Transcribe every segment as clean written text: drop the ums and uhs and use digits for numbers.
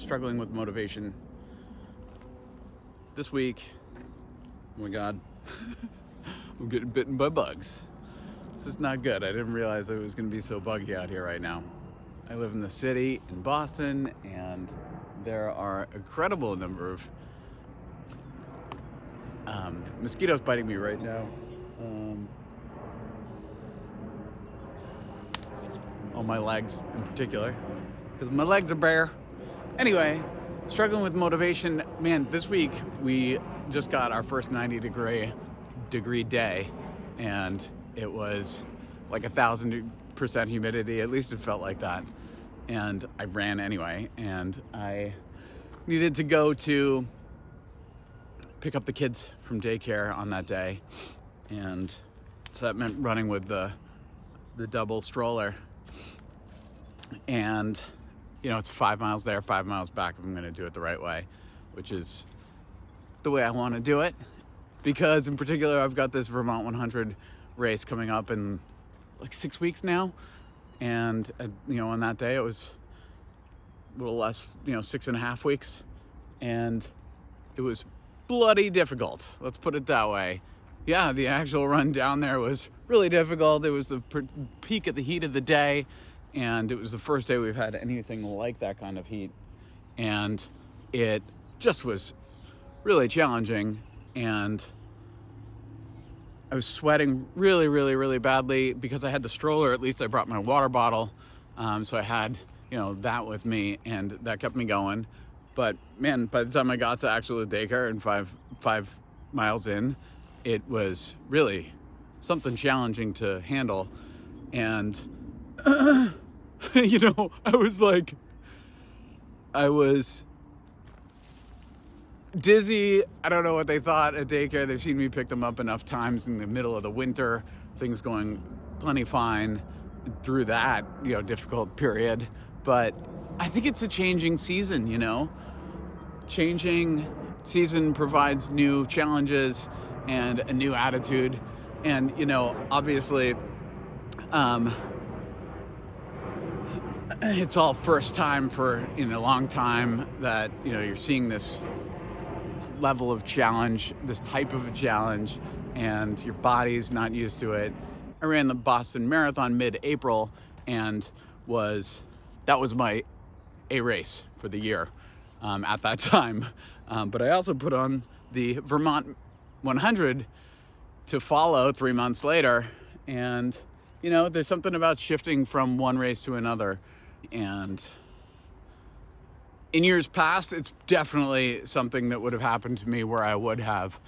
struggling with motivation this week. Oh my God, I'm getting bitten by bugs. This is not good. I didn't realize it was going to be so buggy out here right now. I live in the city in Boston, and there are an incredible number of mosquitoes biting me right now. On my legs in particular, because my legs are bare. Anyway, struggling with motivation. Man, this week we just got our first 90-degree day, and it was like 1,000% humidity. At least it felt like that. And I ran anyway, and I needed to go to pick up the kids from daycare on that day, and so that meant running with the double stroller. And you know, it's 5 miles there, 5 miles back if I'm going to do it the right way, which is the way I want to do it, because in particular I've got this Vermont 100 race coming up in like 6 weeks now, and you know, on that day it was a little less, 6.5 weeks, and it was bloody difficult, let's put it that way. Yeah, the actual run down there was really difficult. It was the peak of the heat of the day, and it was the first day we've had anything like that kind of heat, and it just was really challenging, and I was sweating really, really, really badly. Because I had the stroller, at least I brought my water bottle, so I had that with me, and that kept me going. But man, by the time I got to actual daycare and five miles in, it was really something challenging to handle. And I was dizzy. I don't know what they thought at daycare. They've seen me pick them up enough times in the middle of the winter, things going plenty fine through that, difficult period. But I think it's a changing season, Changing season provides new challenges and a new attitude. And, obviously, it's all first time for a long time that you're seeing this level of challenge, this type of a challenge, and your body's not used to it. I ran the Boston Marathon mid-April, and that was my A race for the year at that time. But I also put on the Vermont 100 to follow 3 months later, and there's something about shifting from one race to another. And in years past, it's definitely something that would have happened to me, where I would have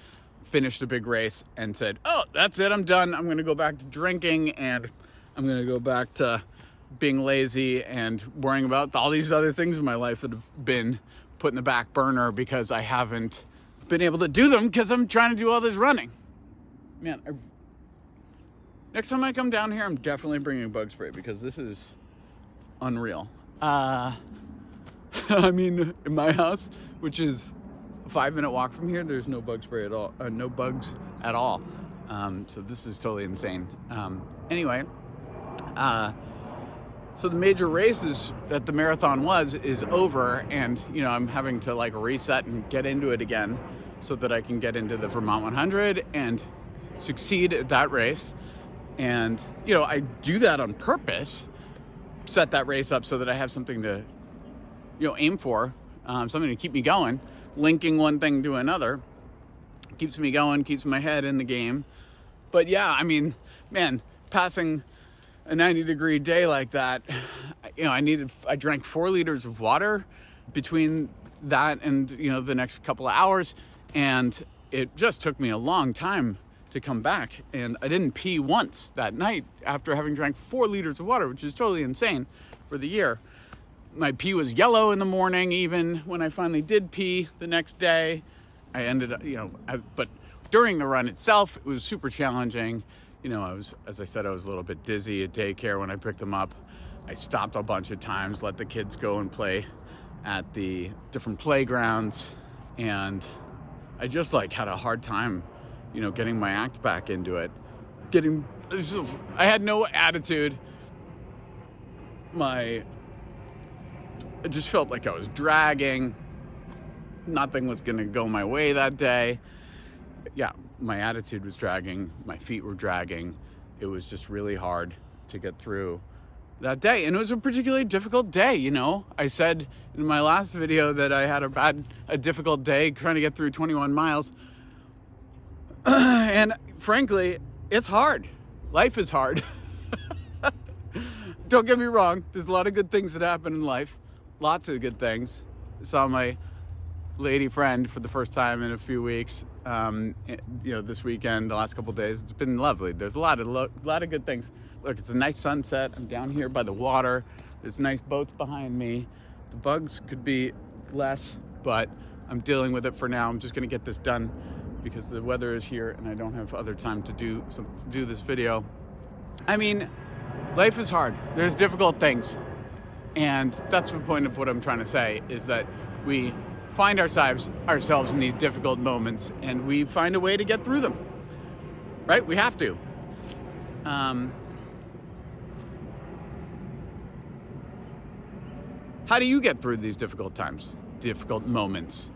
finished a big race and said, oh, that's it, I'm done. I'm going to go back to drinking, and I'm going to go back to being lazy and worrying about all these other things in my life that have been put in the back burner because I haven't been able to do them because I'm trying to do all this running. Man, next time I come down here, I'm definitely bringing bug spray, because this is unreal. I mean, in my house, which is a 5-minute walk from here, there's no bug spray at all, no bugs at all. So this is totally insane. Anyway, so the major races that the marathon is over, and I'm having to reset and get into it again so that I can get into the Vermont 100 and succeed at that race. And I do that on purpose, set that race up so that I have something to aim for, something to keep me going. Linking one thing to another keeps me going, keeps my head in the game. But yeah, I mean, man, passing a 90-degree day like that, I drank 4 liters of water between that and the next couple of hours, and it just took me a long time to come back. And I didn't pee once that night after having drank 4 liters of water, which is totally insane for the year. My pee was yellow in the morning. Even when I finally did pee the next day, I ended up, but during the run itself, it was super challenging. As I said, I was a little bit dizzy at daycare when I picked them up. I stopped a bunch of times, let the kids go and play at the different playgrounds, and I just had a hard time, getting my act back into it. I had no attitude. I just felt like I was dragging. Nothing was going to go my way that day. Yeah, my attitude was dragging. My feet were dragging. It was just really hard to get through that day. And it was a particularly difficult day, you know. I said in my last video that I had a difficult day trying to get through 21 miles. And frankly, it's hard. Life is hard. Don't get me wrong. There's a lot of good things that happen in life. Lots of good things. I saw my lady friend for the first time in a few weeks. This weekend, the last couple of days, it's been lovely. There's a lot of good things. Look, it's a nice sunset. I'm down here by the water. There's nice boats behind me. The bugs could be less, but I'm dealing with it for now. I'm just gonna get this done because the weather is here and I don't have other time to do this video. I mean, life is hard. There's difficult things. And that's the point of what I'm trying to say, is that we find ourselves in these difficult moments and we find a way to get through them, right? We have to. How do you get through these difficult times, difficult moments?